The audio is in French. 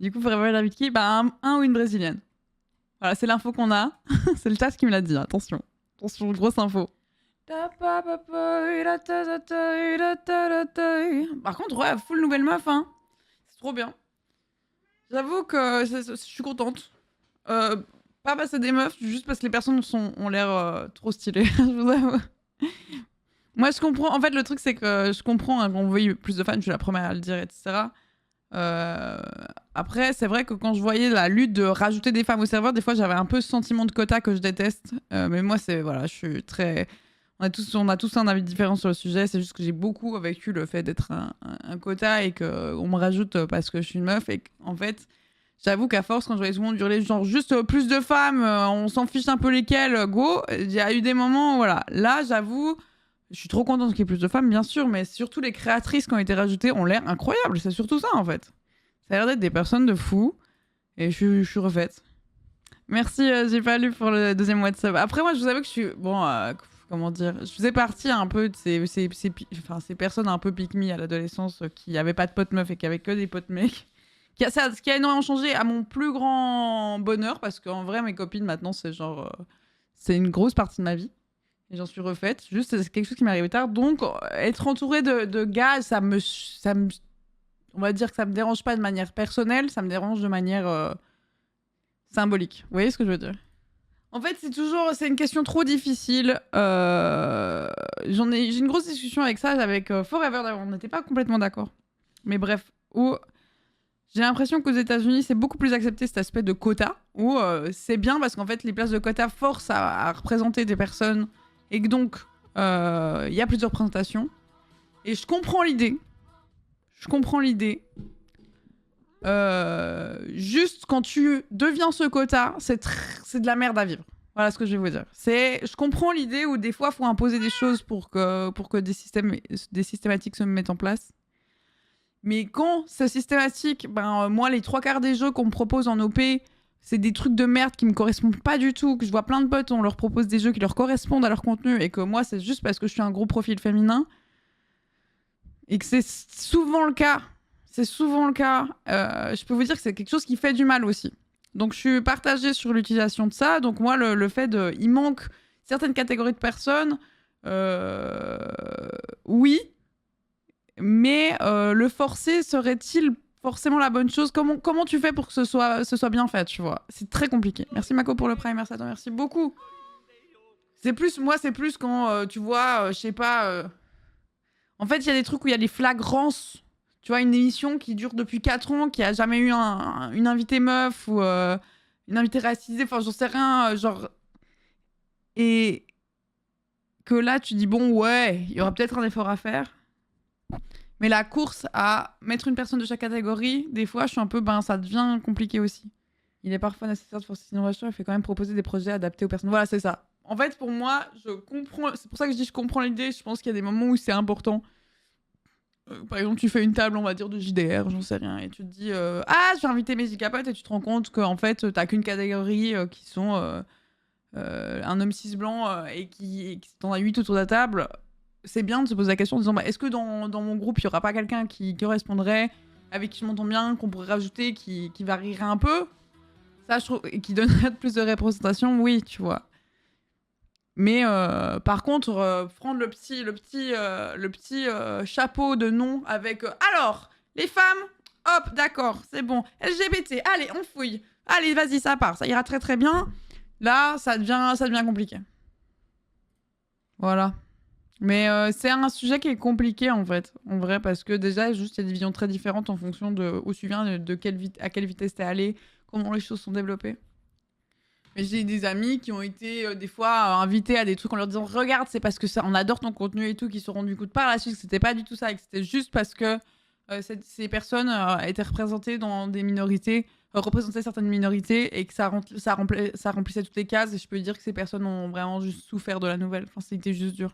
Du coup, Forever la Vicky, bah un ou une brésilienne. Voilà, c'est l'info qu'on a. C'est le TAS qui me l'a dit, attention. Attention, grosse info. Par contre, ouais, full nouvelle meuf, hein. C'est trop bien. J'avoue que je suis contente. Pas parce que c'est des meufs, juste parce que les personnes ont l'air trop stylées. Je vous avoue. Moi, je comprends. En fait, le truc, c'est que je comprends hein, qu'on veuille plus de fans. Je suis la première à le dire, etc. Après, c'est vrai que quand je voyais la lutte de rajouter des femmes au serveur, des fois, j'avais un peu ce sentiment de quota que je déteste. Mais moi, c'est voilà, je suis très. On a tous un avis différent sur le sujet. C'est juste que j'ai beaucoup vécu le fait d'être un quota et qu'on me rajoute parce que je suis une meuf. Et en fait, j'avoue qu'à force, quand je voyais tout le monde hurler genre juste plus de femmes, on s'en fiche un peu lesquelles, go. Il y a eu des moments, voilà. Là, j'avoue, je suis trop contente qu'il y ait plus de femmes, bien sûr, mais surtout les créatrices qui ont été rajoutées ont l'air incroyables. C'est surtout ça, en fait. Ça a l'air d'être des personnes de fous. Et je suis refaite. Merci, j'ai pas lu pour le deuxième WhatsApp. Après, moi, je vous avoue que je suis. Bon, comment dire. Je faisais partie un peu de ces personnes un peu pick-me à l'adolescence qui avaient pas de potes meufs et qui avaient que des potes mecs. Ce qui a énormément changé à mon plus grand bonheur parce qu'en vrai, mes copines maintenant, c'est genre. C'est une grosse partie de ma vie. Et j'en suis refaite. Juste, c'est quelque chose qui m'est arrivé tard. Donc, être entourée de gars, ça me. On va dire que ça me dérange pas de manière personnelle, ça me dérange de manière symbolique. Vous voyez ce que je veux dire? En fait, c'est une question trop difficile. J'ai une grosse discussion avec ça, avec Forever. On n'était pas complètement d'accord. Mais bref, j'ai l'impression qu'aux États-Unis, c'est beaucoup plus accepté cet aspect de quota, où c'est bien parce qu'en fait, les places de quota forcent à représenter des personnes et que donc, il y a plus de représentations. Et je comprends l'idée. Juste quand tu deviens ce quota, c'est de la merde à vivre. Voilà ce que je vais vous dire. Je comprends l'idée où des fois, il faut imposer des choses pour que des systématiques se mettent en place. Mais quand c'est systématique, moi, les 3/4 des jeux qu'on me propose en OP, c'est des trucs de merde qui me correspondent pas du tout, que je vois plein de potes, on leur propose des jeux qui leur correspondent à leur contenu, et que moi, c'est juste parce que je suis un gros profil féminin, et que c'est souvent le cas. Je peux vous dire que c'est quelque chose qui fait du mal aussi. Donc, je suis partagée sur l'utilisation de ça. Donc, moi, le fait de... Il manque certaines catégories de personnes. Oui. Mais le forcer serait-il forcément la bonne chose? Comment tu fais pour que ce soit bien fait, tu vois? C'est très compliqué. Merci Mako pour le prime. Merci à toi. Merci beaucoup. C'est plus quand, tu vois, je sais pas... En fait, il y a des trucs où il y a des flagrances. Tu vois, une émission qui dure depuis 4 ans, qui a jamais eu une invitée meuf ou une invitée racisée, enfin, j'en sais rien, genre... Et que là, tu dis, bon, ouais, il y aura peut-être un effort à faire. Mais la course à mettre une personne de chaque catégorie, des fois, je suis un peu, ça devient compliqué aussi. Il est parfois nécessaire de forcer l'innovation, il fait quand même proposer des projets adaptés aux personnes. Voilà, c'est ça. En fait, pour moi, je comprends... C'est pour ça que je dis je comprends l'idée. Je pense qu'il y a des moments où c'est important. Par exemple, tu fais une table, on va dire, de JDR, j'en sais rien, et tu te dis ah, je vais inviter mes gigapotes, et tu te rends compte qu'en fait, t'as qu'une catégorie qui sont un homme cis blanc et qui t'en as 8 autour de la table. C'est bien de se poser la question en disant est-ce que dans mon groupe, il n'y aura pas quelqu'un qui correspondrait, avec qui je m'entends bien, qu'on pourrait rajouter, qui varierait un peu? Ça, je trouve, et qui donnerait plus de représentation, oui, tu vois. Mais par contre, prendre le petit chapeau de nom avec alors, les femmes, hop, d'accord, c'est bon. LGBT, allez, on fouille. Allez, vas-y, ça part, ça ira très très bien. Là, ça devient compliqué. Voilà. Mais c'est un sujet qui est compliqué en fait, en vrai, parce que déjà, juste, il y a des visions très différentes en fonction de où tu viens, à quelle vitesse t'es allé, comment les choses sont développées. Mais j'ai des amis qui ont été des fois invités à des trucs en leur disant regarde, c'est parce que ça, on adore ton contenu et tout, qui se sont rendus compte par la suite que c'était pas du tout ça, et que c'était juste parce que ces personnes étaient représentées dans des minorités, représentaient certaines minorités et que ça remplissait toutes les cases. Et je peux dire que ces personnes ont vraiment juste souffert de la nouvelle. Enfin, c'était juste dur.